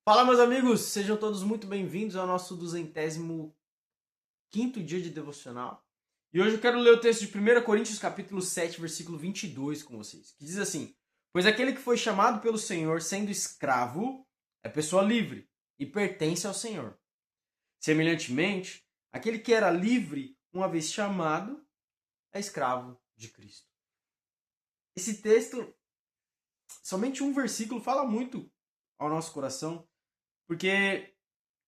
Fala, meus amigos, sejam todos muito bem-vindos ao nosso 205º dia de devocional. E hoje eu quero ler o texto de 1 Coríntios capítulo 7, versículo 22 com vocês, que diz assim: Pois aquele que foi chamado pelo Senhor sendo escravo é pessoa livre e pertence ao Senhor. Semelhantemente, aquele que era livre uma vez chamado é escravo de Cristo. Esse texto, somente um versículo, fala muito ao nosso coração, porque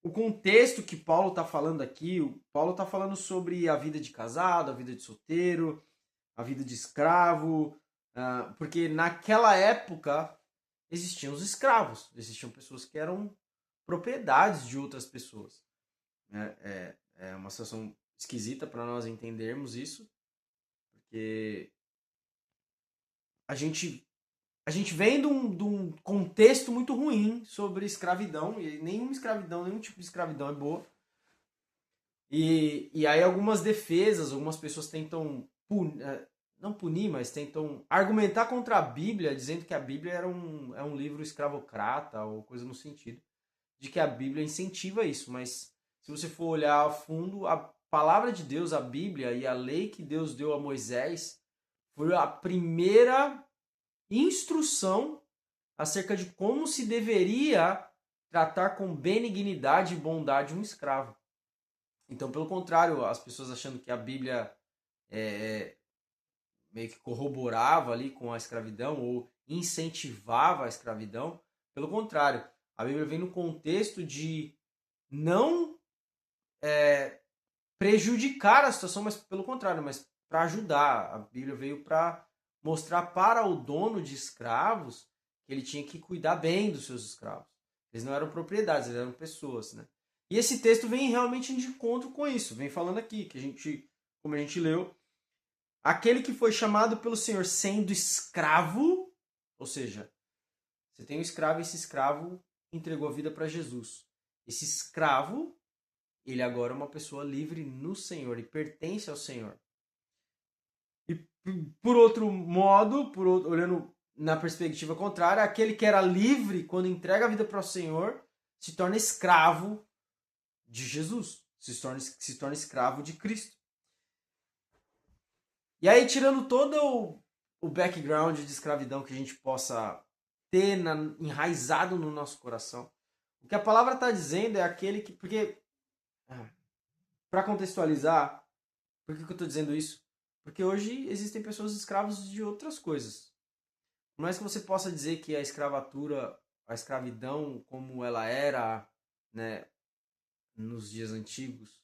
o contexto que Paulo está falando aqui, o Paulo está falando sobre a vida de casado, a vida de solteiro, a vida de escravo, porque naquela época existiam os escravos, existiam pessoas que eram propriedades de outras pessoas. É uma situação esquisita para nós entendermos isso, porque a gente a gente vem de um contexto muito ruim sobre escravidão, e nenhuma escravidão, nenhum tipo de escravidão é boa. E aí algumas defesas, algumas pessoas tentam não punir, mas tentam argumentar contra a Bíblia, dizendo que a Bíblia é um livro escravocrata ou coisa no sentido, de que a Bíblia incentiva isso. Mas se você for olhar a fundo, a palavra de Deus, a Bíblia e a lei que Deus deu a Moisés foi a primeira instrução acerca de como se deveria tratar com benignidade e bondade um escravo. Então, pelo contrário, as pessoas achando que a Bíblia meio que corroborava ali com a escravidão ou incentivava a escravidão, pelo contrário, a Bíblia vem no contexto de não prejudicar a situação, mas pelo contrário, mas para ajudar. A Bíblia veio para mostrar para o dono de escravos que ele tinha que cuidar bem dos seus escravos. Eles não eram propriedades, eles eram pessoas, né? E esse texto vem realmente de encontro com isso. Vem falando aqui que a gente, como a gente leu, aquele que foi chamado pelo Senhor sendo escravo, ou seja, você tem um escravo e esse escravo entregou a vida para Jesus. Esse escravo, ele agora é uma pessoa livre no Senhor e pertence ao Senhor. E por outro modo, olhando na perspectiva contrária, aquele que era livre quando entrega a vida para o Senhor se torna escravo de Jesus, se torna escravo de Cristo. E aí, tirando todo o background de escravidão que a gente possa ter enraizado no nosso coração, o que a palavra está dizendo é aquele que. Porque, para contextualizar, por que eu estou dizendo isso? Porque hoje existem pessoas escravas de outras coisas. Não é que você possa dizer que a escravatura, a escravidão como ela era, né, nos dias antigos,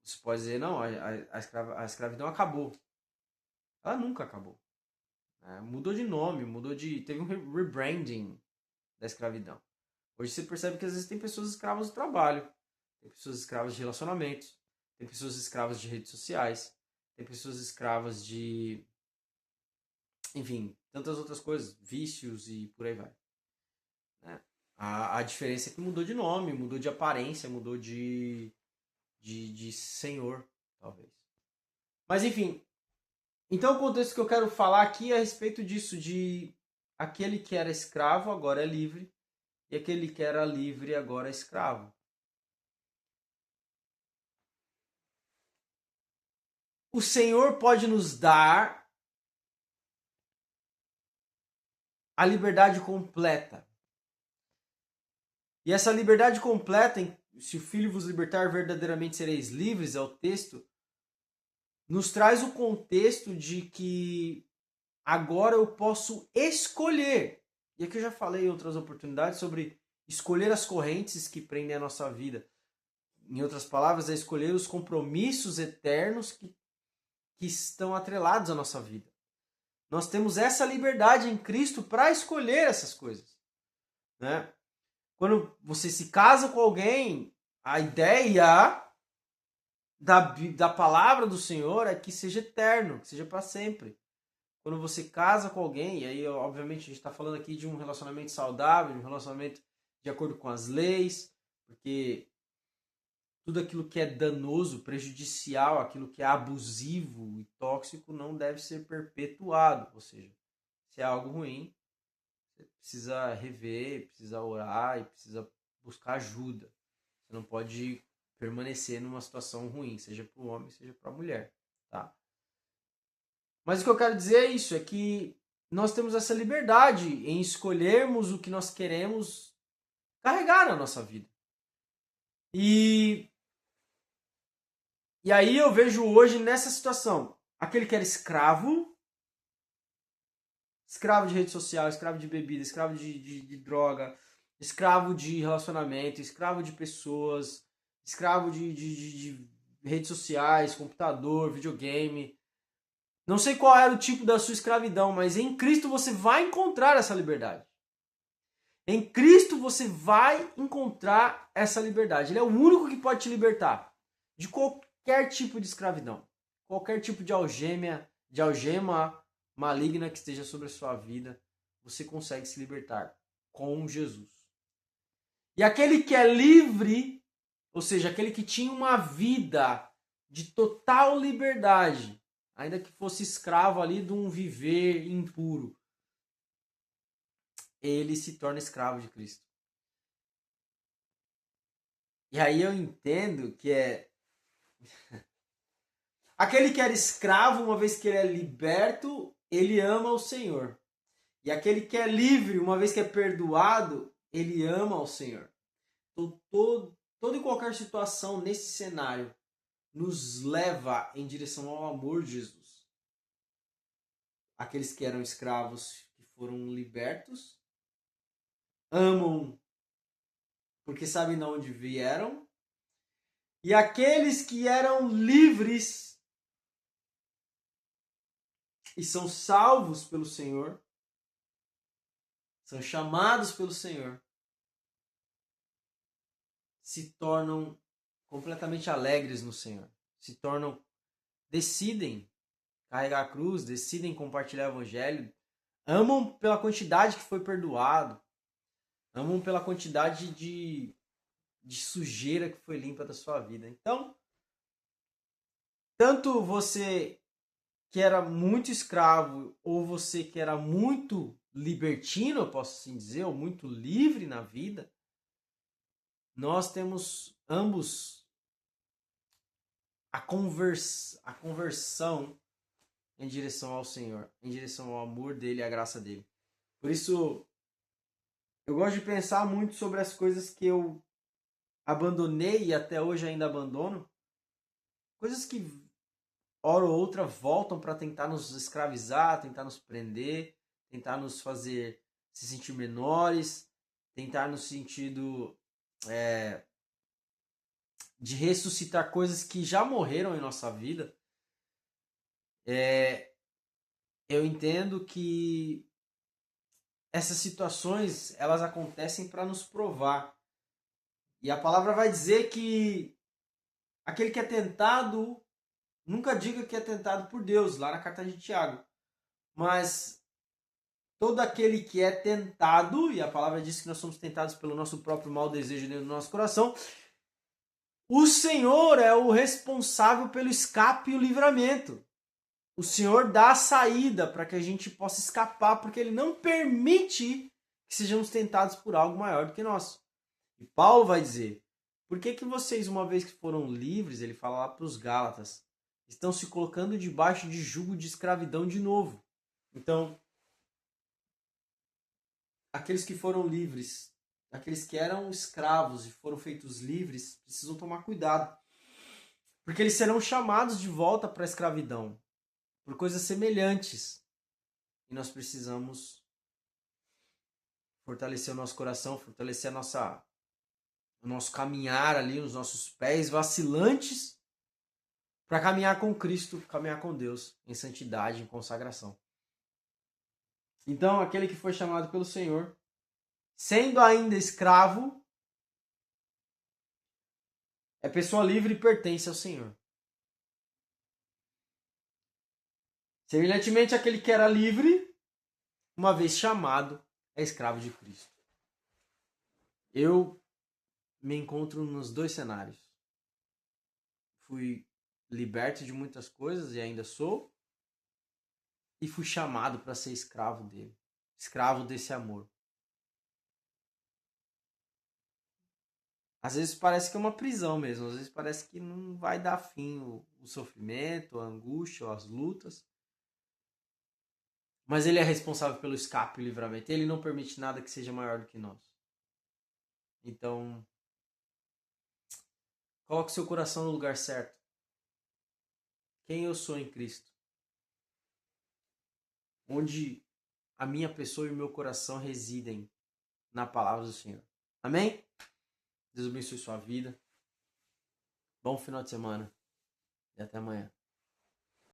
você pode dizer, não, a escravidão acabou. Ela nunca acabou. Mudou de nome, teve um rebranding da escravidão. Hoje você percebe que às vezes tem pessoas escravas do trabalho, tem pessoas escravas de relacionamentos, tem pessoas escravas de redes sociais, tem pessoas escravas de, enfim, tantas outras coisas, vícios e por aí vai. Né? A diferença é que mudou de nome, mudou de aparência, mudou de senhor, talvez. Mas enfim, então o contexto que eu quero falar aqui é a respeito disso, de aquele que era escravo agora é livre, e aquele que era livre agora é escravo. O Senhor pode nos dar a liberdade completa. E essa liberdade completa, se o Filho vos libertar, verdadeiramente sereis livres, é o texto, nos traz o contexto de que agora eu posso escolher. E aqui eu já falei em outras oportunidades sobre escolher as correntes que prendem a nossa vida. Em outras palavras, é escolher os compromissos eternos que estão atrelados à nossa vida. Nós temos essa liberdade em Cristo para escolher essas coisas. Né? Quando você se casa com alguém, a ideia da palavra do Senhor é que seja eterno, que seja para sempre. Quando você casa com alguém, e aí obviamente a gente está falando aqui de um relacionamento saudável, de um relacionamento de acordo com as leis, porque tudo aquilo que é danoso, prejudicial, aquilo que é abusivo e tóxico não deve ser perpetuado. Ou seja, se é algo ruim, precisa rever, precisa orar e precisa buscar ajuda. Você não pode permanecer numa situação ruim, seja para o homem, seja para a mulher, tá? Mas o que eu quero dizer é isso, é que nós temos essa liberdade em escolhermos o que nós queremos carregar na nossa vida. E aí eu vejo hoje nessa situação, aquele que era escravo de rede social, escravo de bebida, escravo de droga, escravo de relacionamento, escravo de pessoas, escravo de redes sociais, computador, videogame. Não sei qual era o tipo da sua escravidão, mas em Cristo você vai encontrar essa liberdade. Em Cristo você vai encontrar essa liberdade. Ele é o único que pode te libertar de qualquer tipo de escravidão, qualquer tipo de algema maligna que esteja sobre a sua vida. Você consegue se libertar com Jesus. E aquele que é livre, ou seja, aquele que tinha uma vida de total liberdade, ainda que fosse escravo ali de um viver impuro, ele se torna escravo de Cristo. E aí eu entendo que é aquele que era escravo, uma vez que ele é liberto, ele ama o Senhor. E aquele que é livre, uma vez que é perdoado, ele ama o Senhor. Então, toda e qualquer situação nesse cenário nos leva em direção ao amor de Jesus. Aqueles que eram escravos, que foram libertos, amam porque sabem de onde vieram. E aqueles que eram livres e são salvos pelo Senhor, são chamados pelo Senhor, se tornam completamente alegres no Senhor. Decidem carregar a cruz, decidem compartilhar o evangelho, amam pela quantidade que foi perdoado, amam pela quantidade de sujeira que foi limpa da sua vida. Então, tanto você que era muito escravo ou você que era muito libertino, eu posso assim dizer, ou muito livre na vida, nós temos ambos a conversão em direção ao Senhor, em direção ao amor dele e à graça dele. Por isso, eu gosto de pensar muito sobre as coisas que eu abandonei e até hoje ainda abandono. Coisas que, hora ou outra, voltam para tentar nos escravizar, tentar nos prender, tentar nos fazer se sentir menores, tentar no sentido de ressuscitar coisas que já morreram em nossa vida. Eu entendo que essas situações elas acontecem para nos provar. E a palavra vai dizer que aquele que é tentado, nunca diga que é tentado por Deus, lá na carta de Tiago. Mas todo aquele que é tentado, e a palavra diz que nós somos tentados pelo nosso próprio mau desejo dentro do nosso coração, o Senhor é o responsável pelo escape e o livramento. O Senhor dá a saída para que a gente possa escapar, porque Ele não permite que sejamos tentados por algo maior do que nós. E Paulo vai dizer, por que vocês, uma vez que foram livres, ele fala lá para os Gálatas, estão se colocando debaixo de jugo de escravidão de novo? Então, aqueles que foram livres, aqueles que eram escravos e foram feitos livres, precisam tomar cuidado. Porque eles serão chamados de volta para a escravidão, por coisas semelhantes. E nós precisamos fortalecer o nosso coração, fortalecer o nosso caminhar ali, os nossos pés vacilantes, para caminhar com Cristo, caminhar com Deus, em santidade, em consagração. Então, aquele que foi chamado pelo Senhor, sendo ainda escravo, é pessoa livre e pertence ao Senhor. Semelhantemente, aquele que era livre, uma vez chamado, é escravo de Cristo. Eu me encontro nos dois cenários. Fui liberto de muitas coisas e ainda sou, e fui chamado para ser escravo dele. escravo desse amor. Às vezes parece que é uma prisão mesmo, às vezes parece que não vai dar fim o sofrimento, a angústia, as lutas. Mas ele é responsável pelo escape e o livramento. Ele não permite nada que seja maior do que nós. Então, coloque seu coração no lugar certo. Quem eu sou em Cristo. Onde a minha pessoa e o meu coração residem na palavra do Senhor. Amém? Deus abençoe sua vida. Bom final de semana. E até amanhã.